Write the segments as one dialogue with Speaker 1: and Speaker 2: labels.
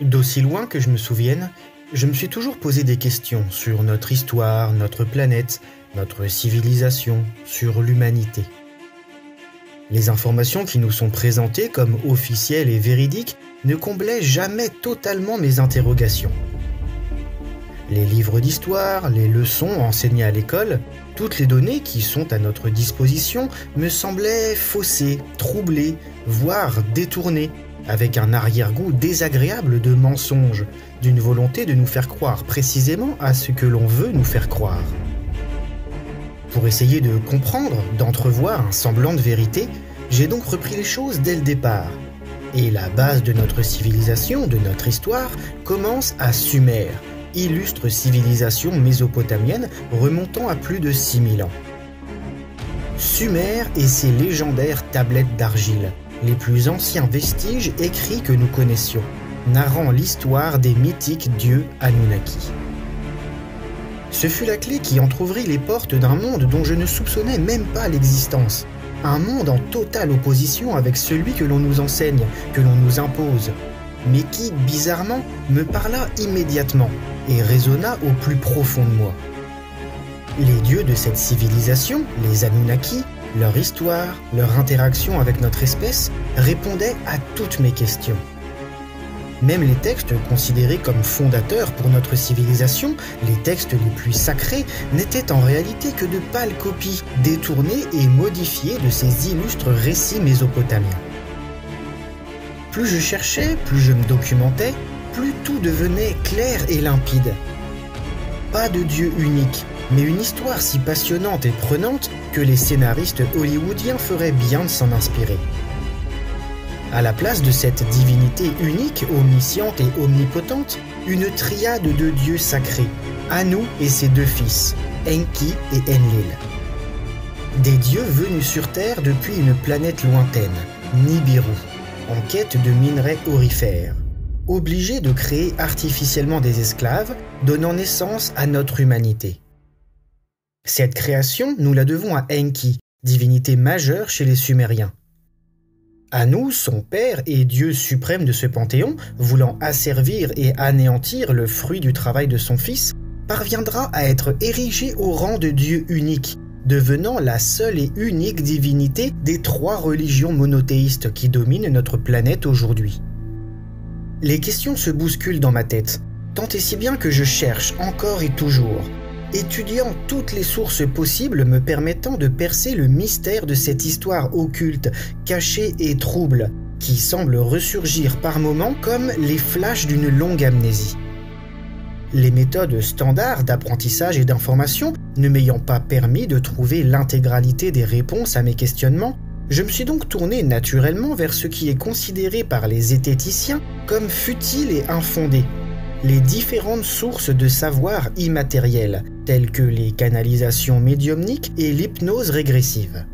Speaker 1: D'aussi loin que je me souvienne, je me suis toujours posé des questions sur notre histoire, notre planète, notre civilisation, sur l'humanité. Les informations qui nous sont présentées comme officielles et véridiques ne comblaient jamais totalement mes interrogations. Les livres d'histoire, les leçons enseignées à l'école, toutes les données qui sont à notre disposition me semblaient faussées, troublées, voire détournées, avec un arrière-goût désagréable de mensonge, d'une volonté de nous faire croire précisément à ce que l'on veut nous faire croire. Pour essayer de comprendre, d'entrevoir un semblant de vérité, j'ai donc repris les choses dès le départ. Et la base de notre civilisation, de notre histoire, commence à Sumer, illustre civilisation mésopotamienne remontant à plus de 6000 ans. Sumer et ses légendaires tablettes d'argile, les plus anciens vestiges écrits que nous connaissions, narrant l'histoire des mythiques dieux Anunnaki. Ce fut la clé qui entr'ouvrit les portes d'un monde dont je ne soupçonnais même pas l'existence. Un monde en totale opposition avec celui que l'on nous enseigne, que l'on nous impose, mais qui, bizarrement, me parla immédiatement et résonna au plus profond de moi. Les dieux de cette civilisation, les Anunnaki, leur histoire, leur interaction avec notre espèce, répondaient à toutes mes questions. Même les textes considérés comme fondateurs pour notre civilisation, les textes les plus sacrés, n'étaient en réalité que de pâles copies, détournées et modifiées de ces illustres récits mésopotamiens. Plus je cherchais, plus je me documentais, plus tout devenait clair et limpide. Pas de Dieu unique, mais une histoire si passionnante et prenante que les scénaristes hollywoodiens feraient bien de s'en inspirer. À la place de cette divinité unique, omnisciente et omnipotente, une triade de dieux sacrés, Anu et ses deux fils, Enki et Enlil. Des dieux venus sur Terre depuis une planète lointaine, Nibiru, en quête de minerais aurifères, obligés de créer artificiellement des esclaves, donnant naissance à notre humanité. Cette création, nous la devons à Enki, divinité majeure chez les Sumériens. Anu, son père et dieu suprême de ce panthéon, voulant asservir et anéantir le fruit du travail de son fils, parviendra à être érigé au rang de dieu unique, devenant la seule et unique divinité des 3 religions monothéistes qui dominent notre planète aujourd'hui. Les questions se bousculent dans ma tête, tant et si bien que je cherche encore et toujours, étudiant toutes les sources possibles me permettant de percer le mystère de cette histoire occulte, cachée et trouble, qui semble ressurgir par moments comme les flashs d'une longue amnésie. Les méthodes standards d'apprentissage et d'information ne m'ayant pas permis de trouver l'intégralité des réponses à mes questionnements, je me suis donc tourné naturellement vers ce qui est considéré par les zététiciens comme futile et infondé, les différentes sources de savoir immatériel, telles que les canalisations médiumniques et l'hypnose régressive.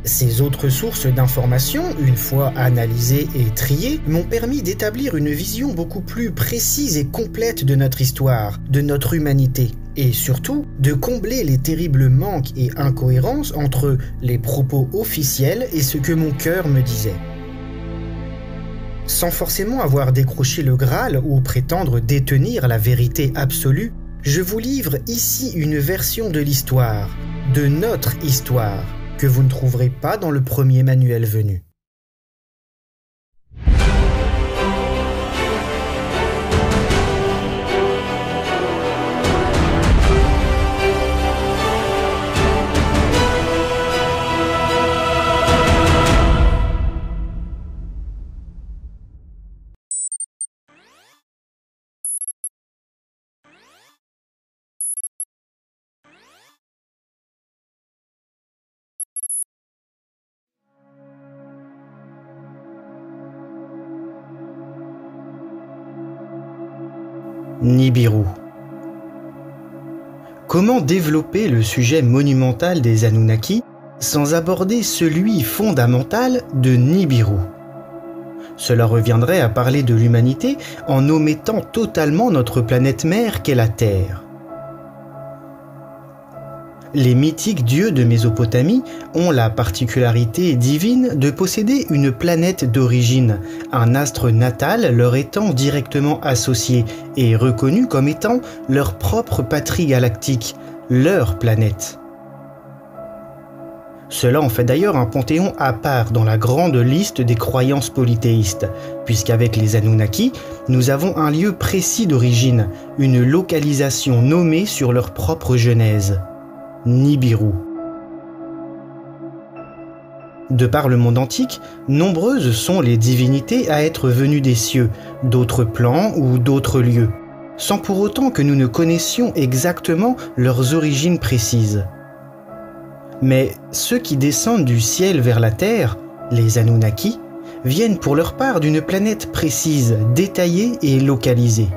Speaker 1: Ces autres sources d'informations, une fois analysées et triées, m'ont permis d'établir une vision beaucoup plus précise et complète de notre histoire, de notre humanité, et surtout de combler les terribles manques et incohérences entre les propos officiels et ce que mon cœur me disait. Sans forcément avoir décroché le Graal ou prétendre détenir la vérité absolue, je vous livre ici une version de l'histoire, de notre histoire, que vous ne trouverez pas dans le premier manuel venu. Nibiru. Comment développer le sujet monumental des Anunnaki sans aborder celui fondamental de Nibiru? Cela reviendrait à parler de l'humanité en omettant totalement notre planète mère qu'est la Terre. Les mythiques dieux de Mésopotamie ont la particularité divine de posséder une planète d'origine, un astre natal leur étant directement associé et reconnu comme étant leur propre patrie galactique, leur planète. Cela en fait d'ailleurs un panthéon à part dans la grande liste des croyances polythéistes, puisqu'avec les Anunnaki, nous avons un lieu précis d'origine, une localisation nommée sur leur propre genèse, Nibiru. De par le monde antique, nombreuses sont les divinités à être venues des cieux, d'autres plans ou d'autres lieux, sans pour autant que nous ne connaissions exactement leurs origines précises. Mais ceux qui descendent du ciel vers la terre, les Anunnaki, viennent pour leur part d'une planète précise, détaillée et localisée.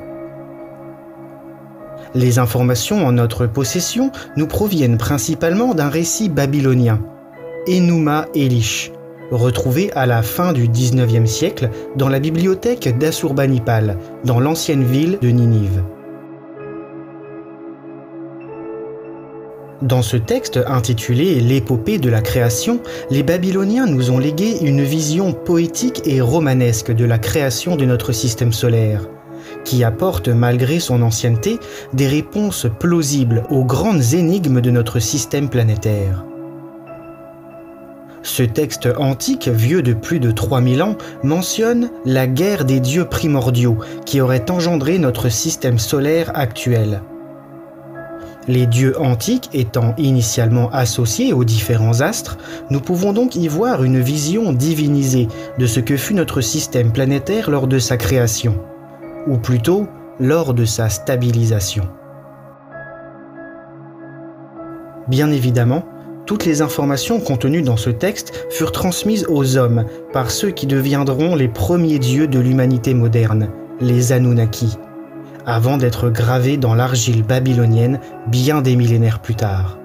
Speaker 1: Les informations en notre possession nous proviennent principalement d'un récit babylonien, Enuma Elish, retrouvé à la fin du XIXe siècle dans la bibliothèque d'Assurbanipal, dans l'ancienne ville de Ninive. Dans ce texte intitulé « L'épopée de la création », les Babyloniens nous ont légué une vision poétique et romanesque de la création de notre système solaire, qui apporte, malgré son ancienneté, des réponses plausibles aux grandes énigmes de notre système planétaire. Ce texte antique, vieux de plus de 3000 ans, mentionne la guerre des dieux primordiaux qui aurait engendré notre système solaire actuel. Les dieux antiques étant initialement associés aux différents astres, nous pouvons donc y voir une vision divinisée de ce que fut notre système planétaire lors de sa création, ou plutôt lors de sa stabilisation. Bien évidemment, toutes les informations contenues dans ce texte furent transmises aux hommes par ceux qui deviendront les premiers dieux de l'humanité moderne, les Anunnaki, avant d'être gravés dans l'argile babylonienne bien des millénaires plus tard.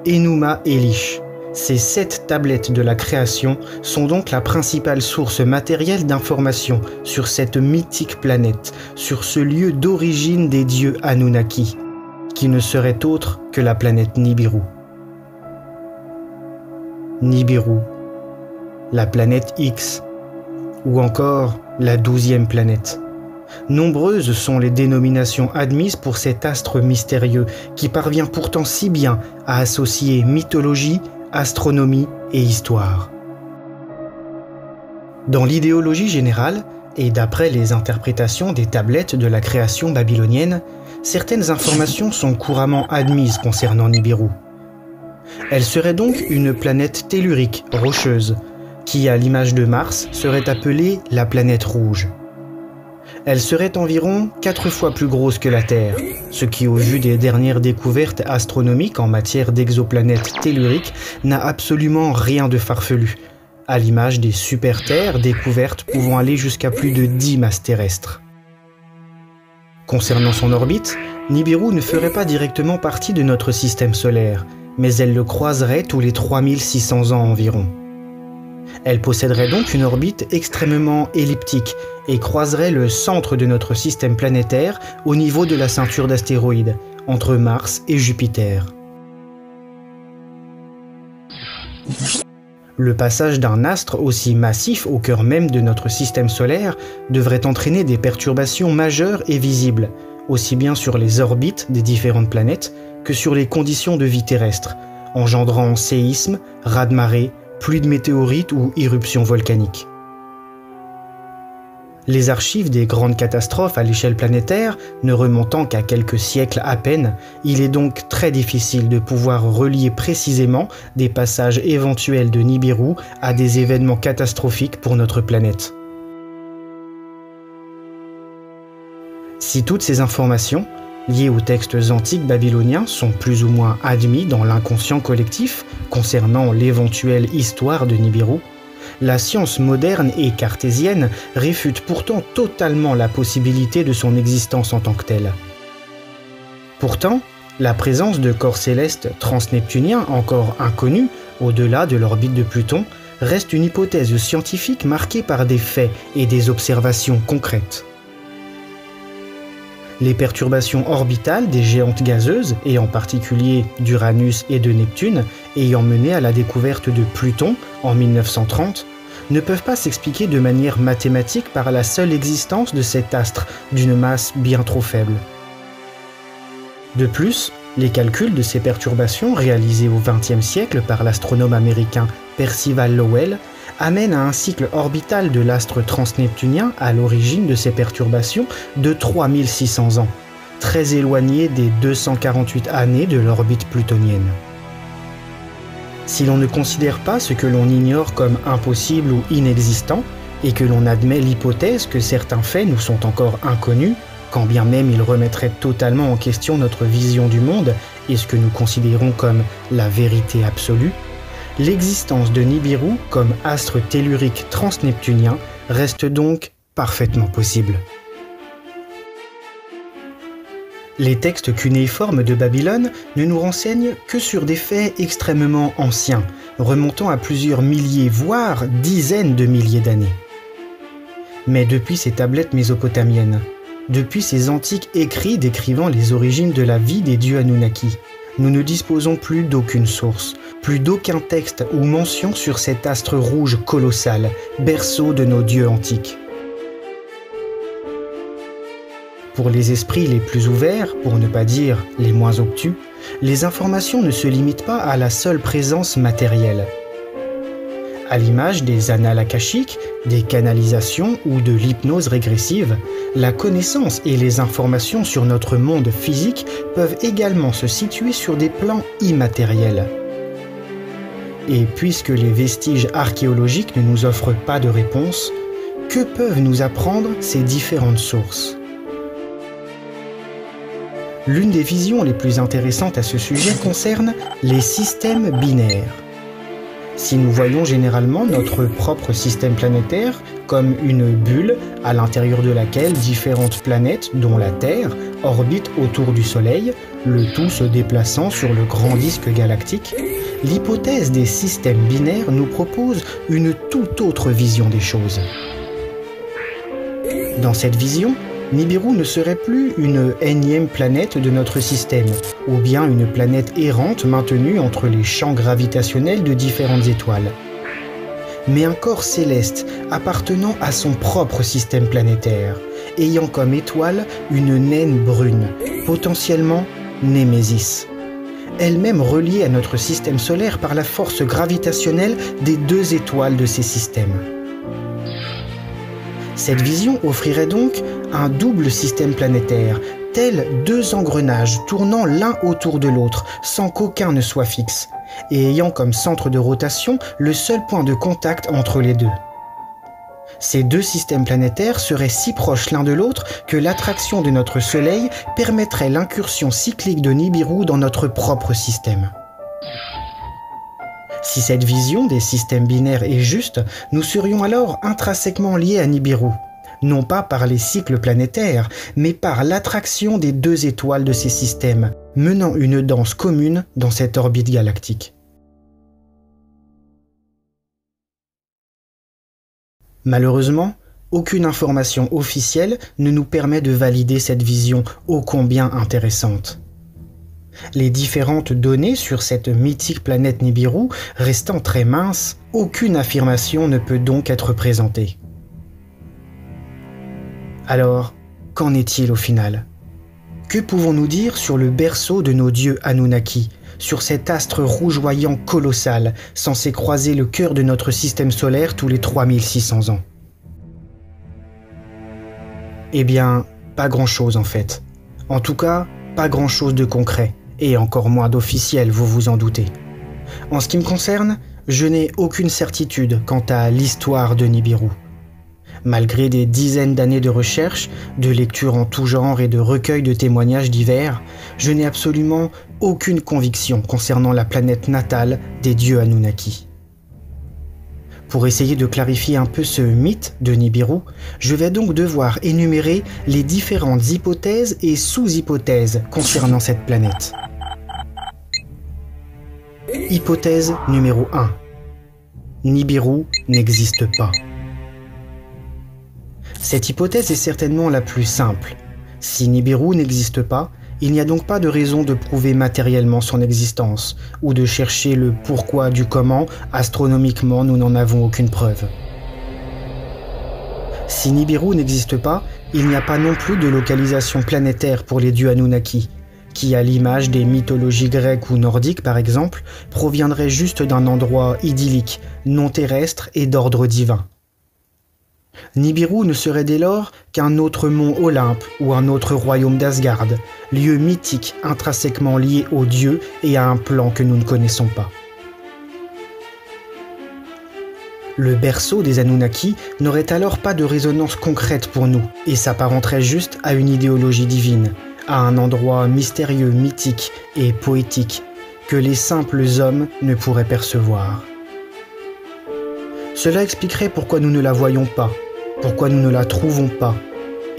Speaker 1: Enuma Elish, ces 7 tablettes de la création sont donc la principale source matérielle d'informations sur cette mythique planète, sur ce lieu d'origine des dieux Anunnaki, qui ne serait autre que la planète Nibiru. Nibiru, la planète X, ou encore la 12e planète. Nombreuses sont les dénominations admises pour cet astre mystérieux qui parvient pourtant si bien à associer mythologie, astronomie et histoire. Dans l'idéologie générale, et d'après les interprétations des tablettes de la création babylonienne, certaines informations sont couramment admises concernant Nibiru. Elle serait donc une planète tellurique, rocheuse, qui, à l'image de Mars, serait appelée la planète rouge. Elle serait environ 4 fois plus grosse que la Terre, ce qui, au vu des dernières découvertes astronomiques en matière d'exoplanètes telluriques, n'a absolument rien de farfelu, à l'image des super-terres découvertes pouvant aller jusqu'à plus de 10 masses terrestres. Concernant son orbite, Nibiru ne ferait pas directement partie de notre système solaire, mais elle le croiserait tous les 3600 ans environ. Elle posséderait donc une orbite extrêmement elliptique et croiserait le centre de notre système planétaire au niveau de la ceinture d'astéroïdes, entre Mars et Jupiter. Le passage d'un astre aussi massif au cœur même de notre système solaire devrait entraîner des perturbations majeures et visibles, aussi bien sur les orbites des différentes planètes que sur les conditions de vie terrestre, engendrant séismes, raz-de-marée, pluies de météorites ou éruptions volcaniques. Les archives des grandes catastrophes à l'échelle planétaire ne remontant qu'à quelques siècles à peine, il est donc très difficile de pouvoir relier précisément des passages éventuels de Nibiru à des événements catastrophiques pour notre planète. Si toutes ces informations, liées aux textes antiques babyloniens, sont plus ou moins admis dans l'inconscient collectif concernant l'éventuelle histoire de Nibiru, la science moderne et cartésienne réfute pourtant totalement la possibilité de son existence en tant que telle. Pourtant, la présence de corps célestes transneptuniens encore inconnus au-delà de l'orbite de Pluton reste une hypothèse scientifique marquée par des faits et des observations concrètes. Les perturbations orbitales des géantes gazeuses, et en particulier d'Uranus et de Neptune, ayant mené à la découverte de Pluton en 1930, ne peuvent pas s'expliquer de manière mathématique par la seule existence de cet astre d'une masse bien trop faible. De plus, les calculs de ces perturbations réalisés au XXe siècle par l'astronome américain Percival Lowell amènent à un cycle orbital de l'astre transneptunien à l'origine de ces perturbations de 3600 ans, très éloigné des 248 années de l'orbite plutonienne. Si l'on ne considère pas ce que l'on ignore comme impossible ou inexistant, et que l'on admet l'hypothèse que certains faits nous sont encore inconnus, quand bien même ils remettraient totalement en question notre vision du monde et ce que nous considérons comme la vérité absolue, l'existence de Nibiru comme astre tellurique transneptunien reste donc parfaitement possible. Les textes cunéiformes de Babylone ne nous renseignent que sur des faits extrêmement anciens, remontant à plusieurs milliers, voire dizaines de milliers d'années. Mais depuis ces tablettes mésopotamiennes, depuis ces antiques écrits décrivant les origines de la vie des dieux Anunnaki, nous ne disposons plus d'aucune source, plus d'aucun texte ou mention sur cet astre rouge colossal, berceau de nos dieux antiques. Pour les esprits les plus ouverts, pour ne pas dire les moins obtus, les informations ne se limitent pas à la seule présence matérielle. À l'image des annales akashiques, des canalisations ou de l'hypnose régressive, la connaissance et les informations sur notre monde physique peuvent également se situer sur des plans immatériels. Et puisque les vestiges archéologiques ne nous offrent pas de réponse, que peuvent nous apprendre ces différentes sources ? L'une des visions les plus intéressantes à ce sujet concerne les systèmes binaires. Si nous voyons généralement notre propre système planétaire comme une bulle à l'intérieur de laquelle différentes planètes, dont la Terre, orbitent autour du Soleil, le tout se déplaçant sur le grand disque galactique, l'hypothèse des systèmes binaires nous propose une toute autre vision des choses. Dans cette vision, Nibiru ne serait plus une énième planète de notre système, ou bien une planète errante maintenue entre les champs gravitationnels de différentes étoiles, mais un corps céleste appartenant à son propre système planétaire, ayant comme étoile une naine brune, potentiellement Némésis, elle-même reliée à notre système solaire par la force gravitationnelle des deux étoiles de ces systèmes. Cette vision offrirait donc un double système planétaire, tels deux engrenages tournant l'un autour de l'autre sans qu'aucun ne soit fixe, et ayant comme centre de rotation le seul point de contact entre les deux. Ces deux systèmes planétaires seraient si proches l'un de l'autre que l'attraction de notre Soleil permettrait l'incursion cyclique de Nibiru dans notre propre système. Si cette vision des systèmes binaires est juste, nous serions alors intrinsèquement liés à Nibiru, non pas par les cycles planétaires, mais par l'attraction des deux étoiles de ces systèmes, menant une danse commune dans cette orbite galactique. Malheureusement, aucune information officielle ne nous permet de valider cette vision ô combien intéressante. Les différentes données sur cette mythique planète Nibiru restant très minces, aucune affirmation ne peut donc être présentée. Alors, qu'en est-il au final ? Que pouvons-nous dire sur le berceau de nos dieux Anunnaki, sur cet astre rougeoyant colossal, censé croiser le cœur de notre système solaire tous les 3600 ans ? Eh bien, pas grand-chose en fait. En tout cas, pas grand-chose de concret. Et encore moins d'officiel, vous vous en doutez. En ce qui me concerne, je n'ai aucune certitude quant à l'histoire de Nibiru. Malgré des dizaines d'années de recherche, de lectures en tout genre et de recueils de témoignages divers, je n'ai absolument aucune conviction concernant la planète natale des dieux Anunnaki. Pour essayer de clarifier un peu ce mythe de Nibiru, je vais donc devoir énumérer les différentes hypothèses et sous-hypothèses concernant cette planète. Hypothèse numéro 1. Nibiru n'existe pas. Cette hypothèse est certainement la plus simple. Si Nibiru n'existe pas, il n'y a donc pas de raison de prouver matériellement son existence, ou de chercher le pourquoi du comment, astronomiquement nous n'en avons aucune preuve. Si Nibiru n'existe pas, il n'y a pas non plus de localisation planétaire pour les dieux Anunnaki, qui, à l'image des mythologies grecques ou nordiques par exemple, proviendraient juste d'un endroit idyllique, non terrestre et d'ordre divin. Nibiru ne serait dès lors qu'un autre mont Olympe ou un autre royaume d'Asgard, lieu mythique intrinsèquement lié aux dieux et à un plan que nous ne connaissons pas. Le berceau des Anunnaki n'aurait alors pas de résonance concrète pour nous et s'apparenterait juste à une idéologie divine, à un endroit mystérieux, mythique et poétique que les simples hommes ne pourraient percevoir. Cela expliquerait pourquoi nous ne la voyons pas, pourquoi nous ne la trouvons pas,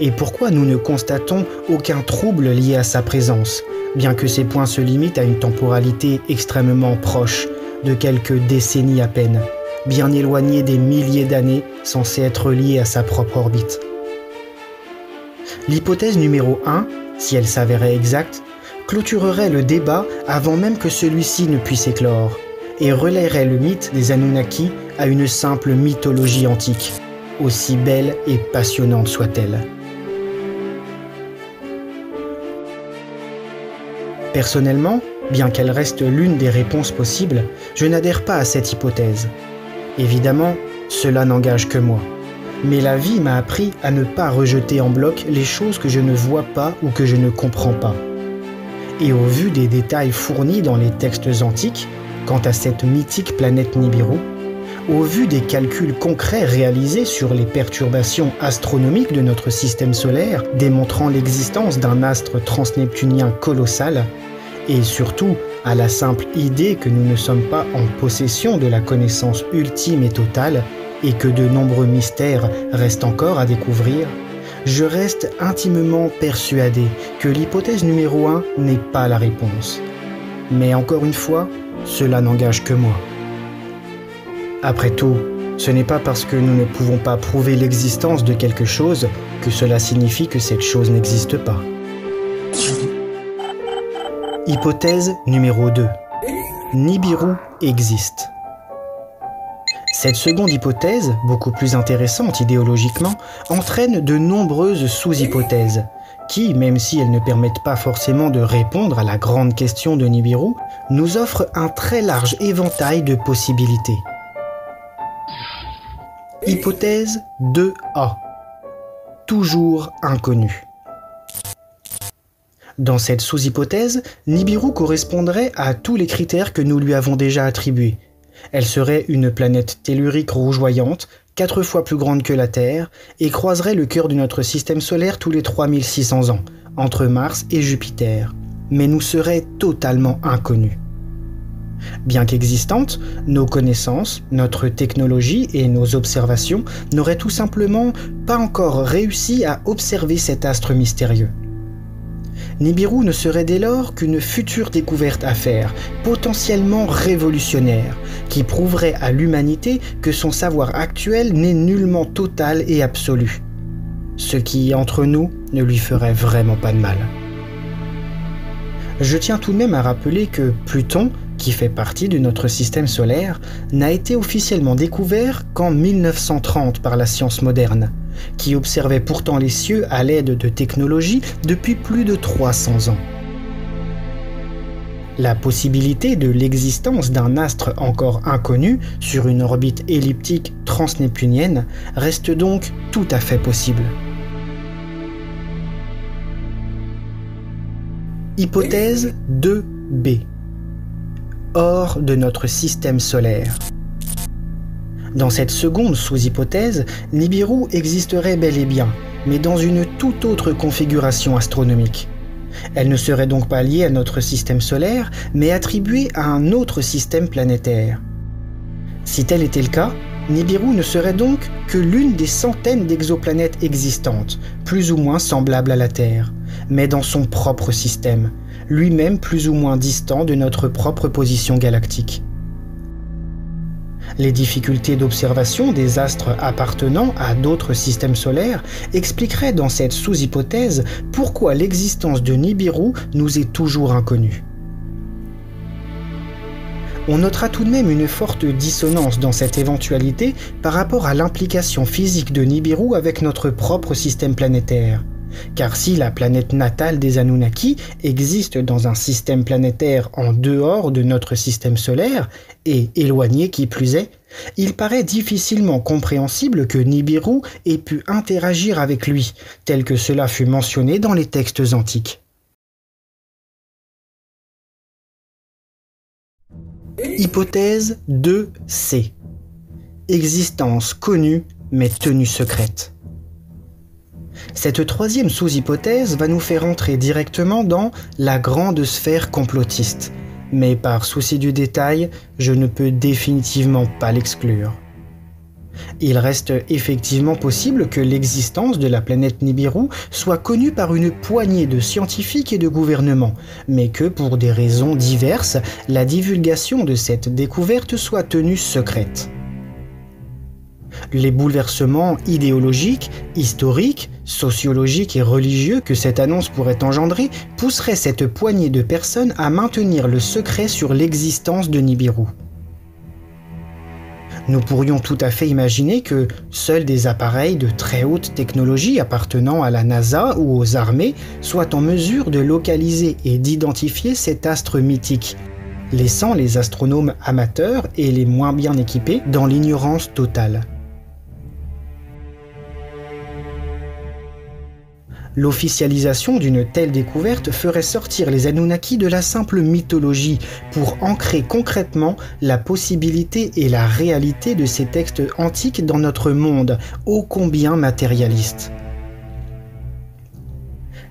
Speaker 1: et pourquoi nous ne constatons aucun trouble lié à sa présence, bien que ces points se limitent à une temporalité extrêmement proche, de quelques décennies à peine, bien éloignée des milliers d'années censées être liées à sa propre orbite. L'hypothèse numéro 1, si elle s'avérait exacte, clôturerait le débat avant même que celui-ci ne puisse éclore, et relayerait le mythe des Anunnaki à une simple mythologie antique, aussi belle et passionnante soit-elle. Personnellement, bien qu'elle reste l'une des réponses possibles, je n'adhère pas à cette hypothèse. Évidemment, cela n'engage que moi. Mais la vie m'a appris à ne pas rejeter en bloc les choses que je ne vois pas ou que je ne comprends pas. Et au vu des détails fournis dans les textes antiques, quant à cette mythique planète Nibiru, au vu des calculs concrets réalisés sur les perturbations astronomiques de notre système solaire, démontrant l'existence d'un astre transneptunien colossal, et surtout à la simple idée que nous ne sommes pas en possession de la connaissance ultime et totale, et que de nombreux mystères restent encore à découvrir, je reste intimement persuadé que l'hypothèse numéro 1 n'est pas la réponse. Mais encore une fois, cela n'engage que moi. Après tout, ce n'est pas parce que nous ne pouvons pas prouver l'existence de quelque chose que cela signifie que cette chose n'existe pas. Hypothèse numéro 2. Nibiru existe. Cette seconde hypothèse, beaucoup plus intéressante idéologiquement, entraîne de nombreuses sous-hypothèses, qui, même si elles ne permettent pas forcément de répondre à la grande question de Nibiru, nous offrent un très large éventail de possibilités. Hypothèse 2A. Toujours inconnue. Dans cette sous-hypothèse, Nibiru correspondrait à tous les critères que nous lui avons déjà attribués. Elle serait une planète tellurique rougeoyante, 4 fois plus grande que la Terre, et croiserait le cœur de notre système solaire tous les 3600 ans, entre Mars et Jupiter, mais nous serait totalement inconnue. Bien qu'existante, nos connaissances, notre technologie et nos observations n'auraient tout simplement pas encore réussi à observer cet astre mystérieux. Nibiru ne serait dès lors qu'une future découverte à faire, potentiellement révolutionnaire, qui prouverait à l'humanité que son savoir actuel n'est nullement total et absolu. Ce qui, entre nous, ne lui ferait vraiment pas de mal. Je tiens tout de même à rappeler que Pluton, qui fait partie de notre système solaire, n'a été officiellement découvert qu'en 1930 par la science moderne, qui observait pourtant les cieux à l'aide de technologies depuis plus de 300 ans. La possibilité de l'existence d'un astre encore inconnu sur une orbite elliptique transneptunienne reste donc tout à fait possible. Hypothèse 2B. Hors de notre système solaire. Dans cette seconde sous-hypothèse, Nibiru existerait bel et bien, mais dans une toute autre configuration astronomique. Elle ne serait donc pas liée à notre système solaire, mais attribuée à un autre système planétaire. Si tel était le cas, Nibiru ne serait donc que l'une des centaines d'exoplanètes existantes, plus ou moins semblables à la Terre, mais dans son propre système, lui-même plus ou moins distant de notre propre position galactique. Les difficultés d'observation des astres appartenant à d'autres systèmes solaires expliqueraient dans cette sous-hypothèse pourquoi l'existence de Nibiru nous est toujours inconnue. On notera tout de même une forte dissonance dans cette éventualité par rapport à l'implication physique de Nibiru avec notre propre système planétaire. Car si la planète natale des Anunnaki existe dans un système planétaire en dehors de notre système solaire, et éloigné qui plus est, il paraît difficilement compréhensible que Nibiru ait pu interagir avec lui, tel que cela fut mentionné dans les textes antiques. Hypothèse 2C. Existence connue mais tenue secrète. Cette troisième sous-hypothèse va nous faire entrer directement dans la grande sphère complotiste, mais par souci du détail, je ne peux définitivement pas l'exclure. Il reste effectivement possible que l'existence de la planète Nibiru soit connue par une poignée de scientifiques et de gouvernements, mais que pour des raisons diverses, la divulgation de cette découverte soit tenue secrète. Les bouleversements idéologiques, historiques, sociologiques et religieux que cette annonce pourrait engendrer pousseraient cette poignée de personnes à maintenir le secret sur l'existence de Nibiru. Nous pourrions tout à fait imaginer que seuls des appareils de très haute technologie appartenant à la NASA ou aux armées soient en mesure de localiser et d'identifier cet astre mythique, laissant les astronomes amateurs et les moins bien équipés dans l'ignorance totale. L'officialisation d'une telle découverte ferait sortir les Anunnaki de la simple mythologie pour ancrer concrètement la possibilité et la réalité de ces textes antiques dans notre monde, ô combien matérialiste.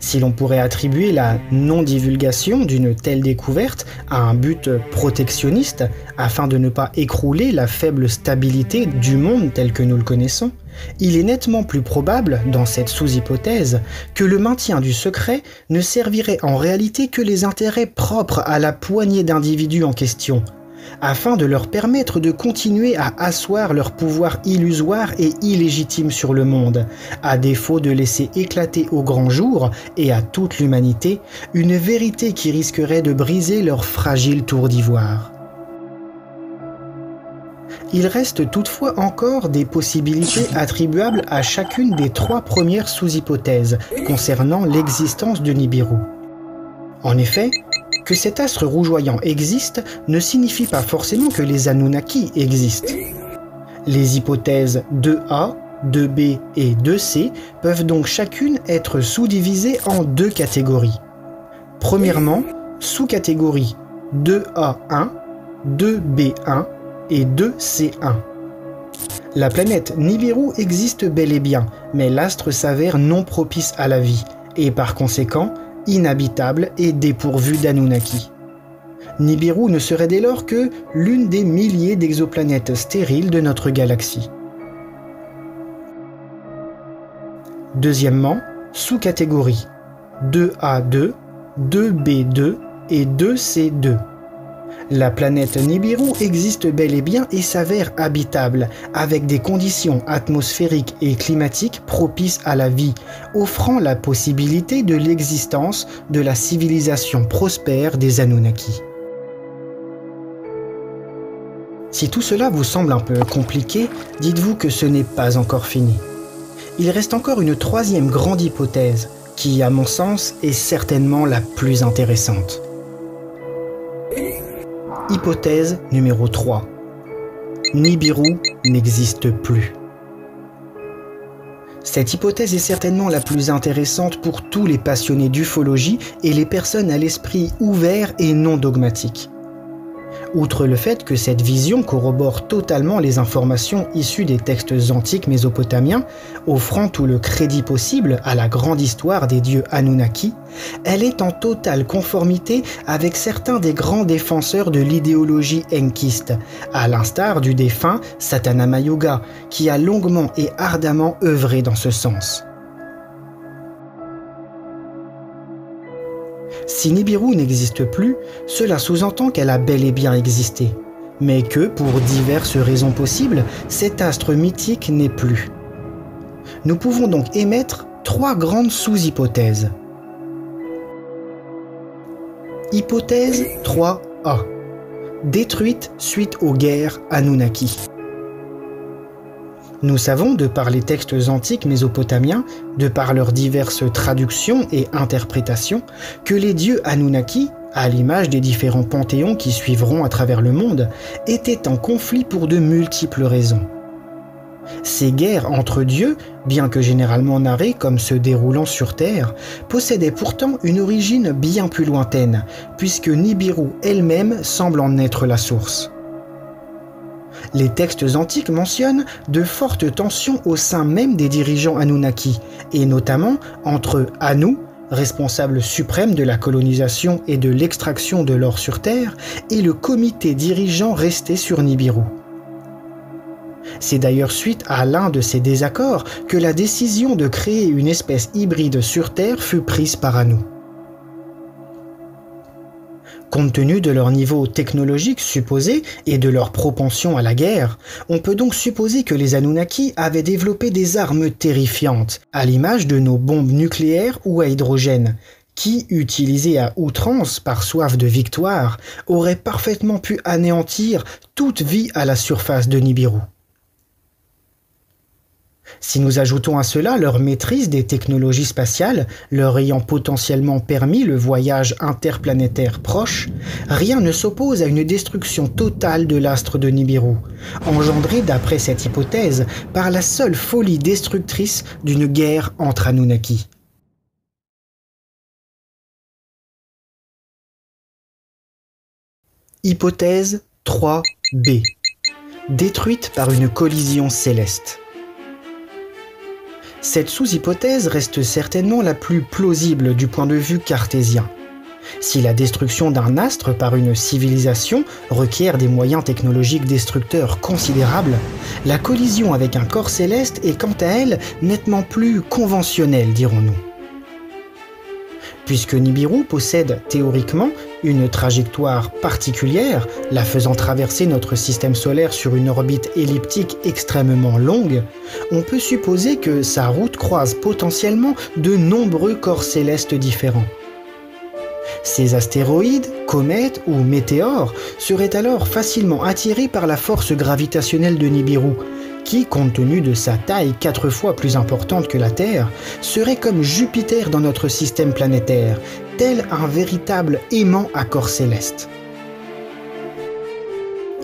Speaker 1: Si l'on pourrait attribuer la non-divulgation d'une telle découverte à un but protectionniste afin de ne pas écrouler la faible stabilité du monde tel que nous le connaissons, il est nettement plus probable, dans cette sous-hypothèse, que le maintien du secret ne servirait en réalité que les intérêts propres à la poignée d'individus en question, afin de leur permettre de continuer à asseoir leur pouvoir illusoire et illégitime sur le monde, à défaut de laisser éclater au grand jour et à toute l'humanité une vérité qui risquerait de briser leur fragile tour d'ivoire. Il reste toutefois encore des possibilités attribuables à chacune des trois premières sous-hypothèses concernant l'existence de Nibiru. En effet, que cet astre rougeoyant existe ne signifie pas forcément que les Anunnaki existent. Les hypothèses 2A, 2B et 2C peuvent donc chacune être sous-divisées en deux catégories. Premièrement, sous-catégorie 2A1, 2B1 et 2C1. La planète Nibiru existe bel et bien, mais l'astre s'avère non propice à la vie, et par conséquent, inhabitable et dépourvu d'Anunnaki. Nibiru ne serait dès lors que l'une des milliers d'exoplanètes stériles de notre galaxie. Deuxièmement, sous-catégorie 2A2, 2B2 et 2C2. La planète Nibiru existe bel et bien et s'avère habitable, avec des conditions atmosphériques et climatiques propices à la vie, offrant la possibilité de l'existence de la civilisation prospère des Anunnaki. Si tout cela vous semble un peu compliqué, dites-vous que ce n'est pas encore fini. Il reste encore une troisième grande hypothèse, qui, à mon sens, est certainement la plus intéressante. Hypothèse numéro 3. Nibiru n'existe plus. Cette hypothèse est certainement la plus intéressante pour tous les passionnés d'ufologie et les personnes à l'esprit ouvert et non dogmatique. Outre le fait que cette vision corrobore totalement les informations issues des textes antiques mésopotamiens, offrant tout le crédit possible à la grande histoire des dieux Anunnaki, elle est en totale conformité avec certains des grands défenseurs de l'idéologie enkiste, à l'instar du défunt Satanama Yoga, qui a longuement et ardemment œuvré dans ce sens. Si Nibiru n'existe plus, cela sous-entend qu'elle a bel et bien existé. mais que, pour diverses raisons possibles, cet astre mythique n'est plus. Nous pouvons donc émettre 3 grandes sous-hypothèses. Hypothèse 3A. Détruite suite aux guerres Anunnaki. Nous savons, de par les textes antiques mésopotamiens, de par leurs diverses traductions et interprétations, que les dieux Anunnaki, à l'image des différents panthéons qui suivront à travers le monde, étaient en conflit pour de multiples raisons. Ces guerres entre dieux, bien que généralement narrées comme se déroulant sur Terre, possédaient pourtant une origine bien plus lointaine, puisque Nibiru elle-même semble en être la source. Les textes antiques mentionnent de fortes tensions au sein même des dirigeants Anunnaki, et notamment entre Anu, responsable suprême de la colonisation et de l'extraction de l'or sur Terre, et le comité dirigeant resté sur Nibiru. C'est d'ailleurs suite à l'un de ces désaccords que la décision de créer une espèce hybride sur Terre fut prise par Anu. Compte tenu de leur niveau technologique supposé et de leur propension à la guerre, on peut donc supposer que les Anunnaki avaient développé des armes terrifiantes, à l'image de nos bombes nucléaires ou à hydrogène, qui, utilisées à outrance par soif de victoire, auraient parfaitement pu anéantir toute vie à la surface de Nibiru. Si nous ajoutons à cela leur maîtrise des technologies spatiales, leur ayant potentiellement permis le voyage interplanétaire proche, rien ne s'oppose à une destruction totale de l'astre de Nibiru, engendrée d'après cette hypothèse par la seule folie destructrice d'une guerre entre Anunnaki. Hypothèse 3B. Détruite par une collision céleste. Cette sous-hypothèse reste certainement la plus plausible du point de vue cartésien. Si la destruction d'un astre par une civilisation requiert des moyens technologiques destructeurs considérables, la collision avec un corps céleste est quant à elle nettement plus conventionnelle, dirons-nous. Puisque Nibiru possède théoriquement une trajectoire particulière, la faisant traverser notre système solaire sur une orbite elliptique extrêmement longue, on peut supposer que sa route croise potentiellement de nombreux corps célestes différents. Ces astéroïdes, comètes ou météores seraient alors facilement attirés par la force gravitationnelle de Nibiru, qui, compte tenu de sa taille 4 fois plus importante que la Terre, serait comme Jupiter dans notre système planétaire, tel un véritable aimant à corps céleste.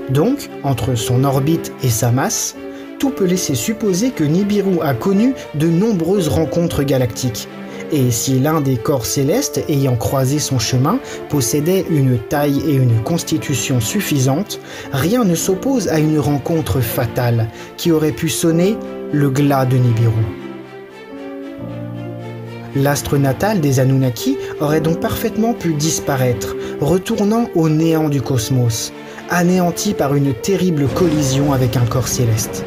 Speaker 1: Donc, entre son orbite et sa masse, tout peut laisser supposer que Nibiru a connu de nombreuses rencontres galactiques. Et si l'un des corps célestes ayant croisé son chemin possédait une taille et une constitution suffisantes, rien ne s'oppose à une rencontre fatale qui aurait pu sonner le glas de Nibiru. L'astre natal des Anunnaki aurait donc parfaitement pu disparaître, retournant au néant du cosmos, anéanti par une terrible collision avec un corps céleste.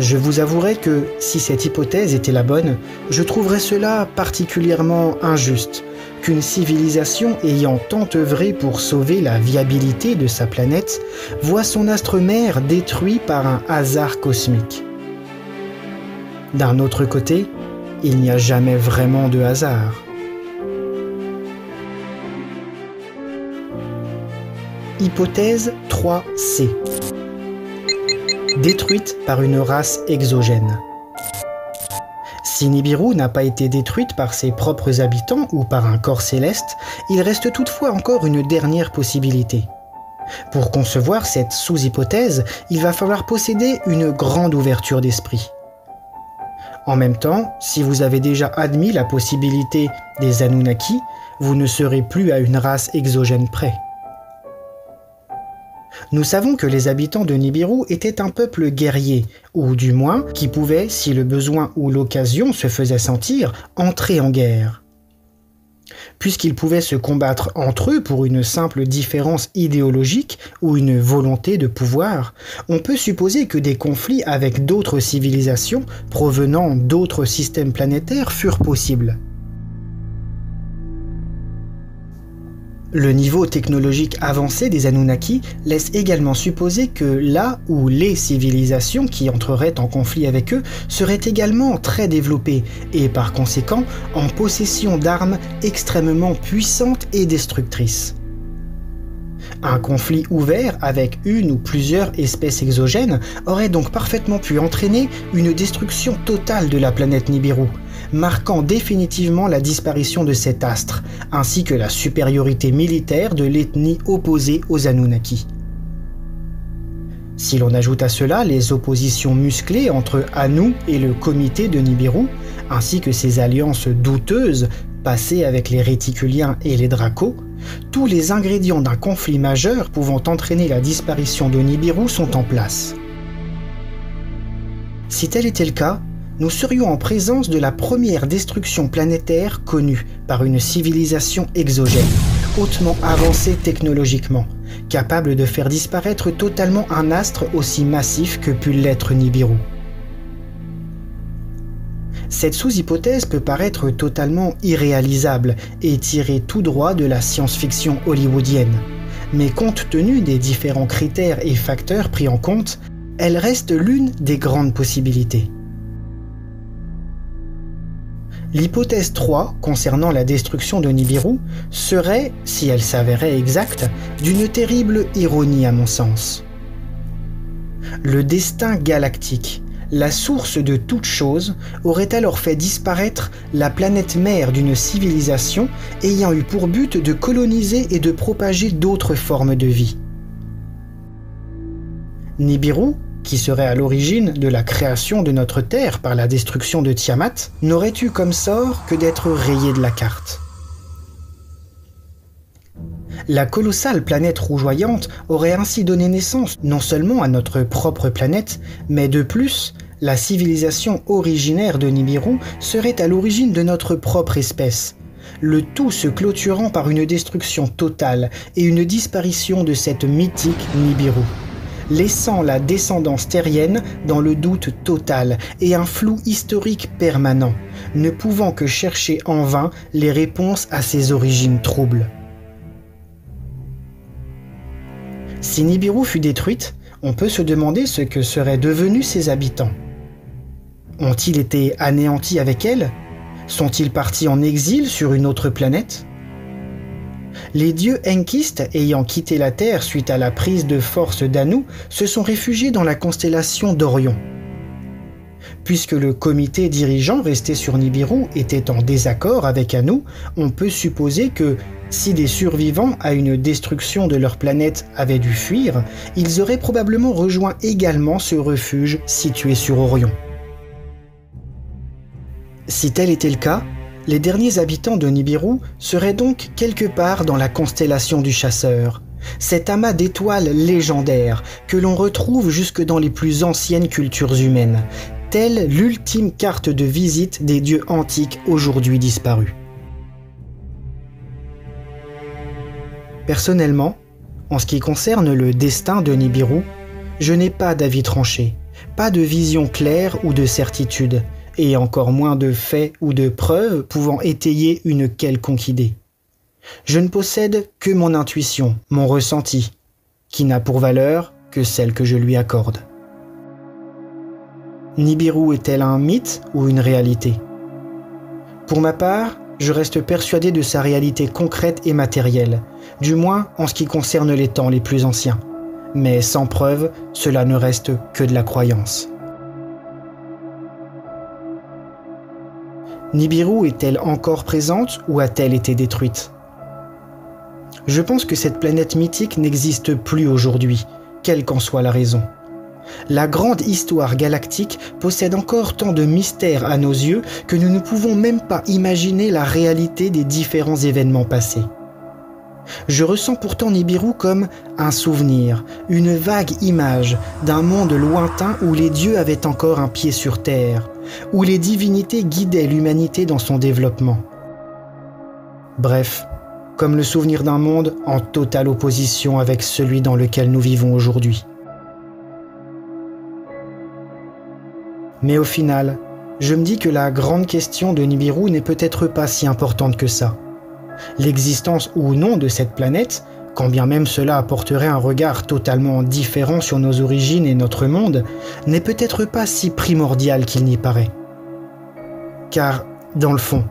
Speaker 1: Je vous avouerai que, si cette hypothèse était la bonne, je trouverais cela particulièrement injuste, qu'une civilisation ayant tant œuvré pour sauver la viabilité de sa planète voit son astre mère détruit par un hasard cosmique. D'un autre côté, il n'y a jamais vraiment de hasard. Hypothèse 3C. Détruite par une race exogène. Si Nibiru n'a pas été détruite par ses propres habitants ou par un corps céleste, il reste toutefois encore une dernière possibilité. Pour concevoir cette sous-hypothèse, il va falloir posséder une grande ouverture d'esprit. En même temps, si vous avez déjà admis la possibilité des Anunnaki, vous ne serez plus à une race exogène près. Nous savons que les habitants de Nibiru étaient un peuple guerrier, ou du moins qui pouvait, si le besoin ou l'occasion se faisait sentir, entrer en guerre. Puisqu'ils pouvaient se combattre entre eux pour une simple différence idéologique ou une volonté de pouvoir, on peut supposer que des conflits avec d'autres civilisations provenant d'autres systèmes planétaires furent possibles. Le niveau technologique avancé des Anunnaki laisse également supposer que là où les civilisations qui entreraient en conflit avec eux seraient également très développées et par conséquent en possession d'armes extrêmement puissantes et destructrices. Un conflit ouvert avec une ou plusieurs espèces exogènes aurait donc parfaitement pu entraîner une destruction totale de la planète Nibiru, marquant définitivement la disparition de cet astre, ainsi que la supériorité militaire de l'ethnie opposée aux Anunnaki. Si l'on ajoute à cela les oppositions musclées entre Anu et le comité de Nibiru, ainsi que ses alliances douteuses passées avec les Réticuliens et les Dracos, tous les ingrédients d'un conflit majeur pouvant entraîner la disparition de Nibiru sont en place. Si tel était le cas, nous serions en présence de la première destruction planétaire connue par une civilisation exogène, hautement avancée technologiquement, capable de faire disparaître totalement un astre aussi massif que pu l'être Nibiru. Cette sous-hypothèse peut paraître totalement irréalisable et tirée tout droit de la science-fiction hollywoodienne, mais compte tenu des différents critères et facteurs pris en compte, elle reste l'une des grandes possibilités. L'hypothèse 3 concernant la destruction de Nibiru serait, si elle s'avérait exacte, d'une terrible ironie à mon sens. Le destin galactique, la source de toute chose, aurait alors fait disparaître la planète mère d'une civilisation ayant eu pour but de coloniser et de propager d'autres formes de vie. Nibiru, qui serait à l'origine de la création de notre Terre par la destruction de Tiamat, n'aurait eu comme sort que d'être rayé de la carte. La colossale planète rougeoyante aurait ainsi donné naissance non seulement à notre propre planète, mais de plus, la civilisation originaire de Nibiru serait à l'origine de notre propre espèce, le tout se clôturant par une destruction totale et une disparition de cette mythique Nibiru, laissant la descendance terrienne dans le doute total et un flou historique permanent, ne pouvant que chercher en vain les réponses à ses origines troubles. Si Nibiru fut détruite, on peut se demander ce que seraient devenus ses habitants. Ont-ils été anéantis avec elle? Sont-ils partis en exil sur une autre planète? Les dieux Enkistes, ayant quitté la Terre suite à la prise de force d'Anu, se sont réfugiés dans la constellation d'Orion. Puisque le comité dirigeant resté sur Nibiru était en désaccord avec Anu, on peut supposer que, si des survivants à une destruction de leur planète avaient dû fuir, ils auraient probablement rejoint également ce refuge situé sur Orion. Si tel était le cas, les derniers habitants de Nibiru seraient donc quelque part dans la constellation du Chasseur, cet amas d'étoiles légendaires que l'on retrouve jusque dans les plus anciennes cultures humaines, telle l'ultime carte de visite des dieux antiques aujourd'hui disparus. Personnellement, en ce qui concerne le destin de Nibiru, je n'ai pas d'avis tranché, pas de vision claire ou de certitude, et encore moins de faits ou de preuves pouvant étayer une quelconque idée. Je ne possède que mon intuition, mon ressenti, qui n'a pour valeur que celle que je lui accorde. Nibiru est-elle un mythe ou une réalité? Pour ma part, je reste persuadé de sa réalité concrète et matérielle, du moins en ce qui concerne les temps les plus anciens. Mais sans preuve, cela ne reste que de la croyance. Nibiru est-elle encore présente ou a-t-elle été détruite? Je pense que cette planète mythique n'existe plus aujourd'hui, quelle qu'en soit la raison. La grande histoire galactique possède encore tant de mystères à nos yeux que nous ne pouvons même pas imaginer la réalité des différents événements passés. Je ressens pourtant Nibiru comme un souvenir, une vague image d'un monde lointain où les dieux avaient encore un pied sur terre, où les divinités guidaient l'humanité dans son développement. Bref, comme le souvenir d'un monde en totale opposition avec celui dans lequel nous vivons aujourd'hui. Mais au final, je me dis que la grande question de Nibiru n'est peut-être pas si importante que ça. L'existence ou non de cette planète, quand bien même cela apporterait un regard totalement différent sur nos origines et notre monde, n'est peut-être pas si primordial qu'il n'y paraît. Car, dans le fond,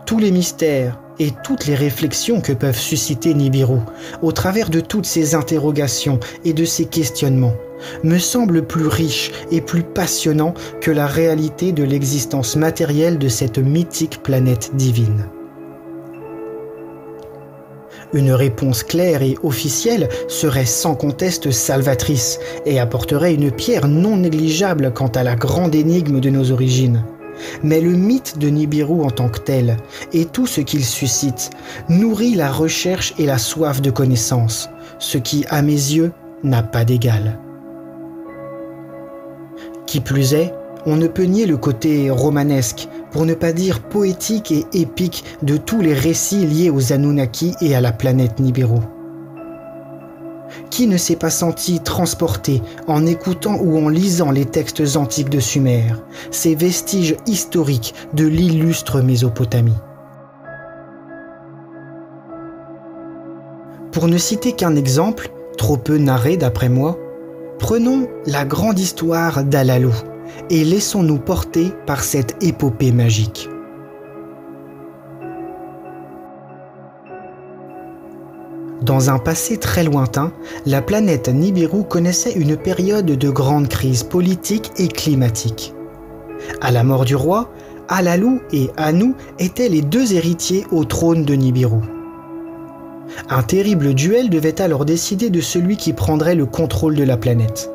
Speaker 1: tous les mystères et toutes les réflexions que peuvent susciter Nibiru, au travers de toutes ces interrogations et de ces questionnements, me semblent plus riches et plus passionnants que la réalité de l'existence matérielle de cette mythique planète divine. Une réponse claire et officielle serait sans conteste salvatrice et apporterait une pierre non négligeable quant à la grande énigme de nos origines. Mais le mythe de Nibiru en tant que tel, et tout ce qu'il suscite, nourrit la recherche et la soif de connaissance, ce qui, à mes yeux, n'a pas d'égal. Qui plus est, on ne peut nier le côté romanesque, pour ne pas dire poétique et épique de tous les récits liés aux Anunnaki et à la planète Nibiru. Qui ne s'est pas senti transporté en écoutant ou en lisant les textes antiques de Sumer, ces vestiges historiques de l'illustre Mésopotamie? Pour ne citer qu'un exemple, trop peu narré d'après moi, prenons la grande histoire d'Alalu et laissons-nous porter par cette épopée magique. Dans un passé très lointain, la planète Nibiru connaissait une période de grande crise politique et climatique. À la mort du roi, Alalu et Anu étaient les deux héritiers au trône de Nibiru. Un terrible duel devait alors décider de celui qui prendrait le contrôle de la planète.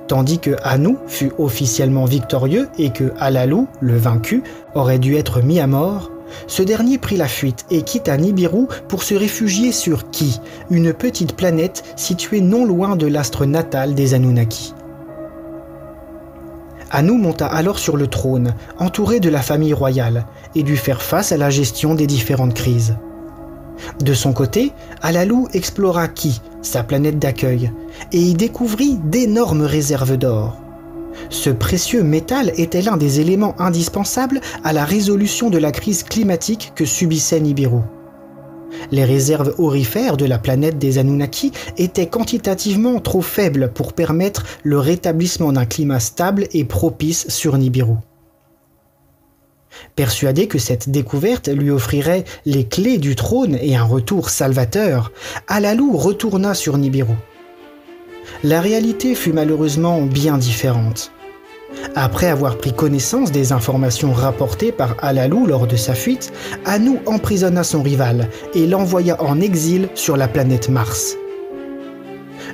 Speaker 1: Tandis que Anu fut officiellement victorieux et que Alalu, le vaincu, aurait dû être mis à mort, ce dernier prit la fuite et quitta Nibiru pour se réfugier sur Ki, une petite planète située non loin de l'astre natal des Anunnaki. Anu monta alors sur le trône, entouré de la famille royale, et dut faire face à la gestion des différentes crises. De son côté, Alalu explora Ki, sa planète d'accueil, et y découvrit d'énormes réserves d'or. Ce précieux métal était l'un des éléments indispensables à la résolution de la crise climatique que subissait Nibiru. Les réserves aurifères de la planète des Anunnaki étaient quantitativement trop faibles pour permettre le rétablissement d'un climat stable et propice sur Nibiru. Persuadé que cette découverte lui offrirait les clés du trône et un retour salvateur, Alalu retourna sur Nibiru. La réalité fut malheureusement bien différente. Après avoir pris connaissance des informations rapportées par Alalu lors de sa fuite, Anu emprisonna son rival et l'envoya en exil sur la planète Mars.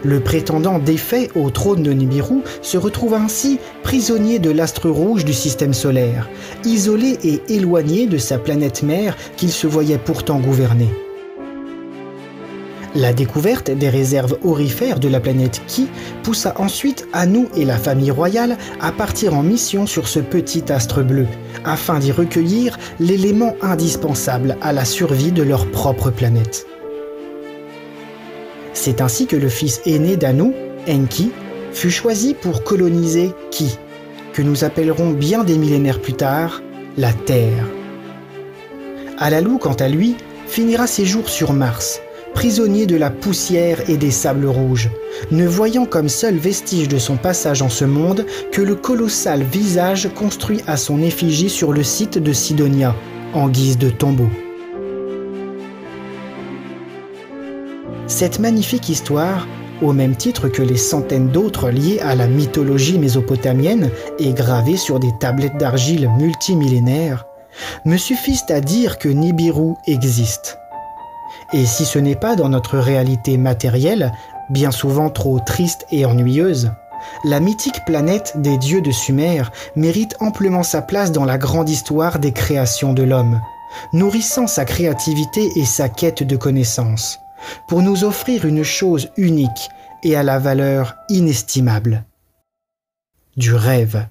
Speaker 1: Le prétendant défait au trône de Nibiru se retrouve ainsi prisonnier de l'astre rouge du système solaire, isolé et éloigné de sa planète mère qu'il se voyait pourtant gouverner. La découverte des réserves aurifères de la planète Ki poussa ensuite Anu et la famille royale à partir en mission sur ce petit astre bleu, afin d'y recueillir l'élément indispensable à la survie de leur propre planète. C'est ainsi que le fils aîné d'Anu, Enki, fut choisi pour coloniser Ki, que nous appellerons bien des millénaires plus tard, la Terre. Alalu, quant à lui, finira ses jours sur Mars, prisonnier de la poussière et des sables rouges, ne voyant comme seul vestige de son passage en ce monde que le colossal visage construit à son effigie sur le site de Sidonia, en guise de tombeau. Cette magnifique histoire, au même titre que les centaines d'autres liées à la mythologie mésopotamienne et gravées sur des tablettes d'argile multimillénaires, me suffisent à dire que Nibiru existe. Et si ce n'est pas dans notre réalité matérielle, bien souvent trop triste et ennuyeuse, la mythique planète des dieux de Sumer mérite amplement sa place dans la grande histoire des créations de l'homme, nourrissant sa créativité et sa quête de connaissance, pour nous offrir une chose unique et à la valeur inestimable: du rêve.